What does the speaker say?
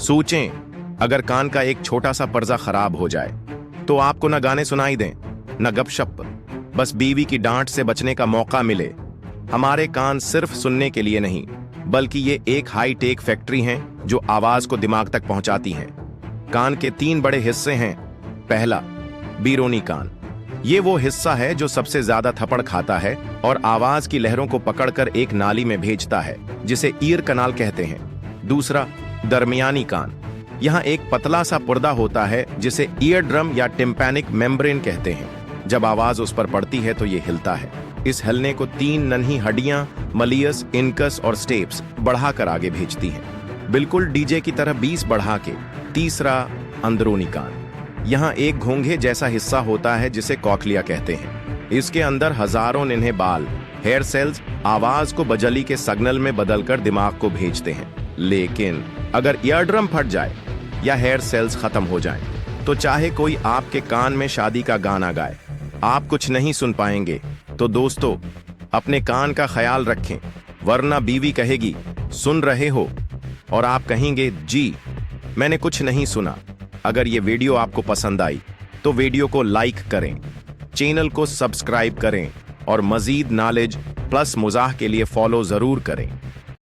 सोचें, अगर कान का एक छोटा सा पर्जा खराब हो जाए तो आपको न गाने सुनाई दें, न गपशप, बस बीवी की डांट से बचने का मौका मिले। हमारे कान सिर्फ सुनने के लिए नहीं, बल्कि ये एक हाई टेक फैक्ट्री हैं जो आवाज को दिमाग तक पहुंचाती हैं। कान के 3 बड़े हिस्से हैं। पहला, बीरोनी कान। ये वो हिस्सा है जो सबसे ज्यादा थप्पड़ खाता है और आवाज की लहरों को पकड़कर एक नाली में भेजता है, जिसे ईयर कनाल कहते हैं। दूसरा, दरमियानी कान। यहाँ एक पतला सा पर्दा होता है जिसे ईयर ड्रम या टिम्पैनिक मेम्ब्रेन कहते हैं। जब आवाज उस पर पड़ती है तो ये हिलता है। इस हिलने को 3 नन्ही हड्डियां, मलियस, इनकस और स्टेप्स बढ़ाकर आगे भेजती हैं, बिल्कुल डीजे की तरह 20 बढ़ा के। तीसरा, अंदरूनी कान। यहाँ एक घोंघे जैसा हिस्सा होता है जिसे कॉकलिया कहते हैं। इसके अंदर हजारों नन्हे बाल, हेयर सेल्स, आवाज को बजली के सिग्नल में बदलकर दिमाग को भेजते हैं। लेकिन अगर ईयरड्रम फट जाए या हेयर सेल्स खत्म हो जाएं, तो चाहे कोई आपके कान में शादी का गाना गाए, आप कुछ नहीं सुन पाएंगे। तो दोस्तों, अपने कान का ख्याल रखें, वरना बीवी कहेगी सुन रहे हो और आप कहेंगे जी मैंने कुछ नहीं सुना। अगर ये वीडियो आपको पसंद आई तो वीडियो को लाइक करें, चैनल को सब्सक्राइब करें और मजीद नॉलेज प्लस मजाह के लिए फॉलो जरूर करें।